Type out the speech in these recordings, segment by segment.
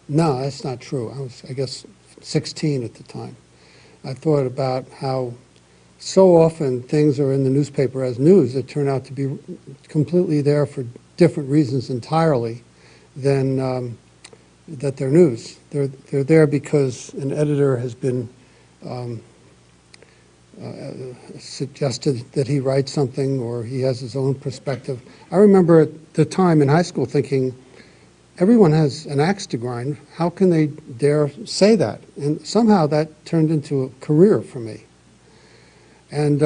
No, that's not true. I was, I guess, 16 at the time. I thought about how so often things are in the newspaper as news that turn out to be completely there for different reasons entirely than that they're news. They're there because an editor has been suggested that he write something, or he has his own perspective. I remember at the time in high school thinking, everyone has an axe to grind. How can they dare say that? And somehow that turned into a career for me. And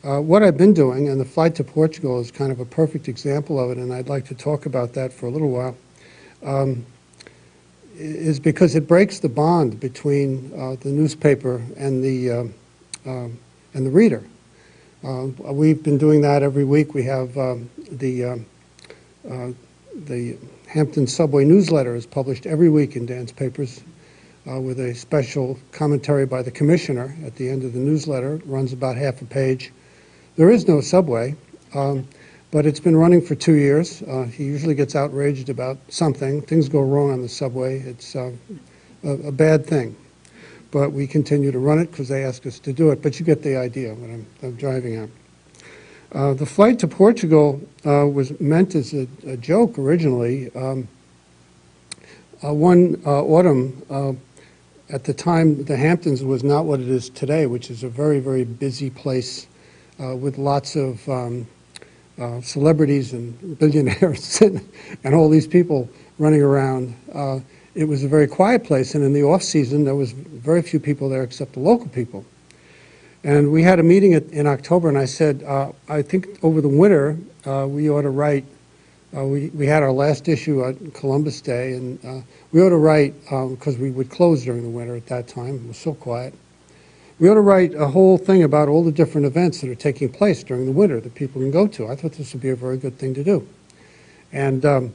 what I've been doing, and the flight to Portugal is kind of a perfect example of it, and I'd like to talk about that for a little while, is because it breaks the bond between the newspaper and the reader. We've been doing that every week. We have the Hamptons subway newsletter is published every week in Dan's papers with a special commentary by the commissioner at the end of the newsletter. It runs about half a page. There is no subway, but it's been running for 2 years. He usually gets outraged about something. Things go wrong on the subway. It's a bad thing. But we continue to run it because they ask us to do it. But you get the idea what I'm driving at. The flight to Portugal was meant as a joke originally. One autumn, at the time, the Hamptons was not what it is today, which is a very, very busy place with lots of celebrities and billionaires and all these people running around. It was a very quiet place, and in the off-season, there was very few people there except the local people. And we had a meeting in October, and I said, I think over the winter, we ought to write, we had our last issue on Columbus Day, and we ought to write, because we would close during the winter at that time, it was so quiet, we ought to write a whole thing about all the different events that are taking place during the winter that people can go to. I thought this would be a very good thing to do. And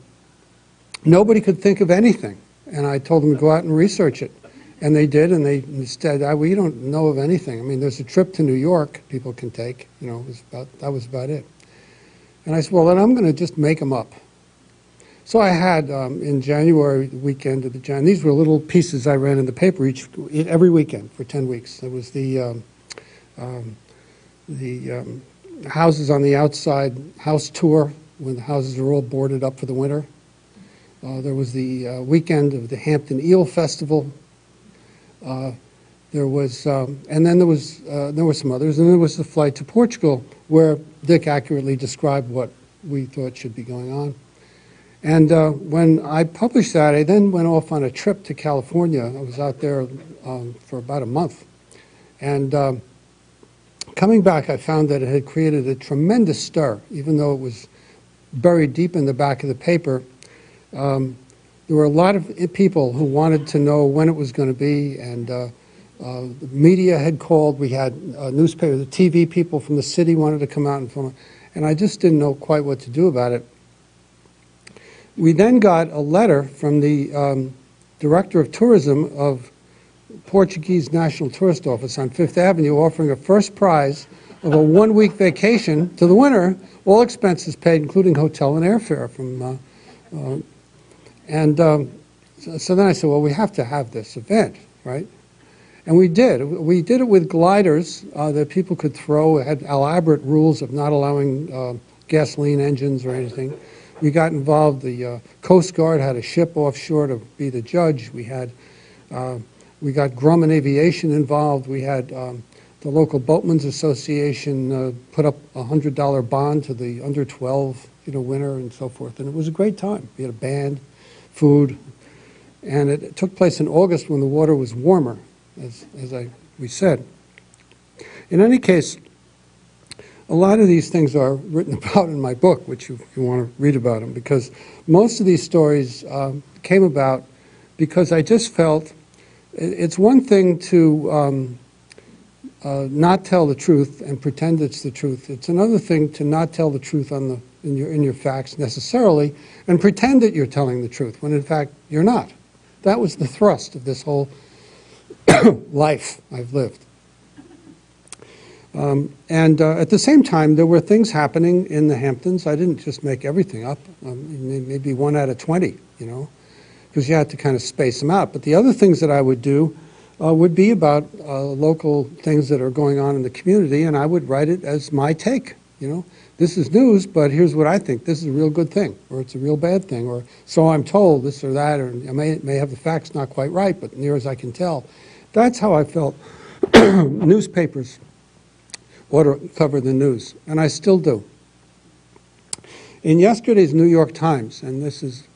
nobody could think of anything. And I told them to go out and research it. And they did, and they said, we don't know of anything. I mean, there's a trip to New York people can take. You know, that was about it. And I said, well, then I'm going to just make them up. So I had, in January, the weekend of the Jan, these were little pieces I ran in the paper every weekend for 10 weeks. There was the houses on the outside house tour, when the houses are all boarded up for the winter. There was the weekend of the Hampton Eel Festival. There was, and then there were some others, and there was the flight to Portugal, where Dick accurately described what we thought should be going on. And when I published that, I then went off on a trip to California. I was out there for about a month. And coming back, I found that it had created a tremendous stir, even though it was buried deep in the back of the paper. There were a lot of people who wanted to know when it was going to be, and the media had called. We had newspaper, the TV people from the city wanted to come out and film it, and I just didn't know quite what to do about it. We then got a letter from the director of tourism of Portuguese National Tourist Office on Fifth Avenue offering a first prize of a one-week vacation to the winner, all expenses paid, including hotel and airfare from so then I said, well, we have to have this event, right? And we did. We did it with gliders that people could throw. It had elaborate rules of not allowing gasoline engines or anything. We got involved. The Coast Guard had a ship offshore to be the judge. We got Grumman Aviation involved. We had the local Boatmen's Association put up a $100 bond to the under 12 winner and so forth. And it was a great time. We had a band, food, and it took place in August when the water was warmer, as we said. In any case, a lot of these things are written about in my book, which you want to read about them, because most of these stories came about because I just felt it's one thing to not tell the truth and pretend it's the truth. It's another thing to not tell the truth in your facts necessarily and pretend that you're telling the truth when in fact you're not. That was the thrust of this whole life I've lived. At the same time, there were things happening in the Hamptons. I didn't just make everything up. Maybe 1 out of 20, because you had to kind of space them out. But the other things that I would do would be about local things that are going on in the community, and I would write it as my take. This is news, but here's what I think. This is a real good thing, or it's a real bad thing, or so I'm told, this or that, or I may have the facts not quite right, but near as I can tell. That's how I felt newspapers ought to cover the news, and I still do. In yesterday's New York Times, and this is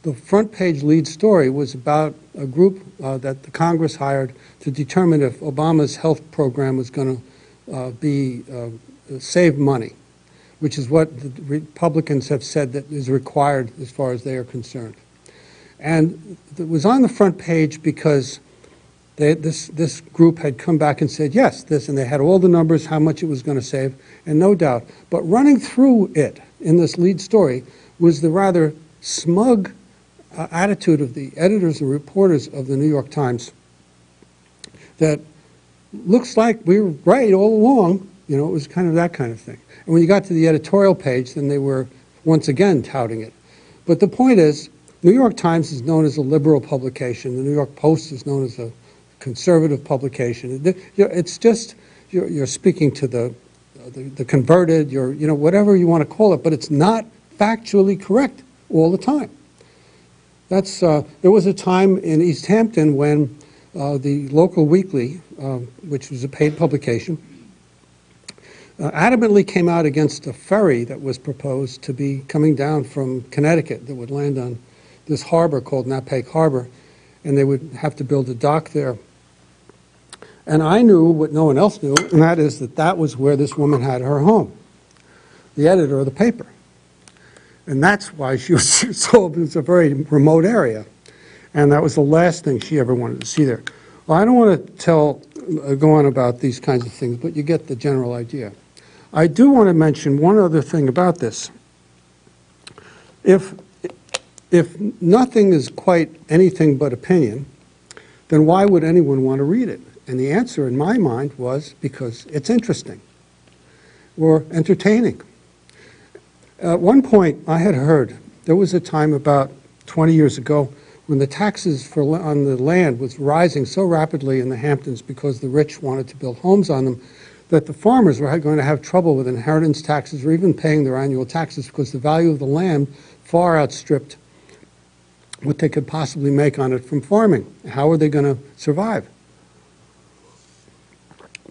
the front page lead story was about a group that the Congress hired to determine if Obama's health program was going to save money, which is what the Republicans have said that is required as far as they are concerned. And it was on the front page because this group had come back and said, yes, this, and they had all the numbers, how much it was going to save, and no doubt. But running through it in this lead story was the rather smug attitude of the editors and reporters of the New York Times that looks like we were right all along. It was kind of that kind of thing. And when you got to the editorial page, then they were once again touting it. But the point is, New York Times is known as a liberal publication. The New York Post is known as a conservative publication. It's just, you're speaking to the converted, whatever you want to call it, but it's not factually correct all the time. There was a time in East Hampton when the local weekly, which was a paid publication, adamantly came out against a ferry that was proposed to be coming down from Connecticut that would land on this harbor called Napaik Harbor, and they would have to build a dock there. And I knew what no one else knew, and that is that was where this woman had her home, the editor of the paper. And that's why she was sold. It was a very remote area, and that was the last thing she ever wanted to see there. Well, I don't want to go on about these kinds of things, but you get the general idea. I do want to mention one other thing about this. If nothing is quite anything but opinion, then why would anyone want to read it? And the answer in my mind was because it's interesting or entertaining. At one point, I had heard, there was a time about 20 years ago when the taxes on the land was rising so rapidly in the Hamptons because the rich wanted to build homes on them that the farmers were going to have trouble with inheritance taxes or even paying their annual taxes because the value of the land far outstripped what they could possibly make on it from farming. How were they going to survive?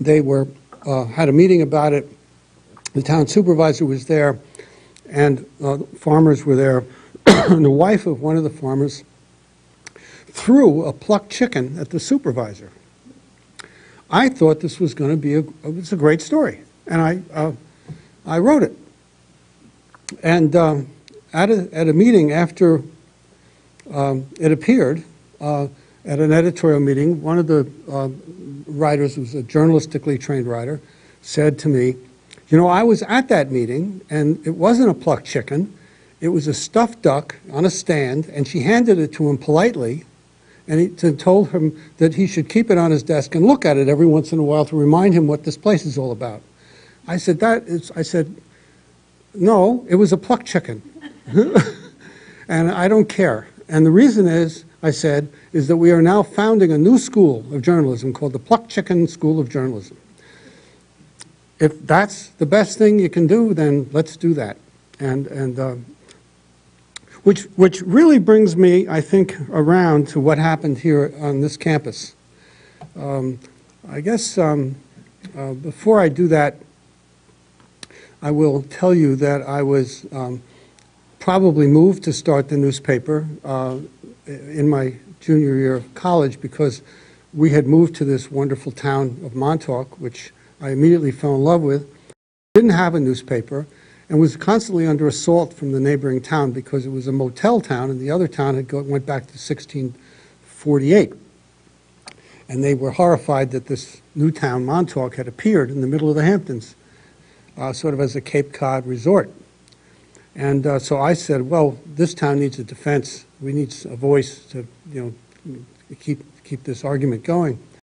They had a meeting about it. The town supervisor was there, and farmers were there. And the wife of one of the farmers threw a plucked chicken at the supervisor. I thought this was going to be a great story, and I wrote it. And at a meeting after it appeared, at an editorial meeting, one of the writers, who was a journalistically trained writer, said to me, I was at that meeting, and it wasn't a plucked chicken. It was a stuffed duck on a stand, and she handed it to him politely, and told him that he should keep it on his desk and look at it every once in a while to remind him what this place is all about. I said, no, it was a plucked chicken. And I don't care. And the reason is, I said, is that we are now founding a new school of journalism called the Plucked Chicken School of Journalism. If that's the best thing you can do, then let's do that. Which really brings me, I think, around to what happened here on this campus. I guess before I do that, I will tell you that I was probably moved to start the newspaper in my junior year of college because we had moved to this wonderful town of Montauk, which I immediately fell in love with. Didn't have a newspaper, and was constantly under assault from the neighboring town because it was a motel town, and the other town went back to 1648. And they were horrified that this new town, Montauk, had appeared in the middle of the Hamptons, sort of as a Cape Cod resort. And so I said, well, this town needs a defense. We need a voice to, keep this argument going.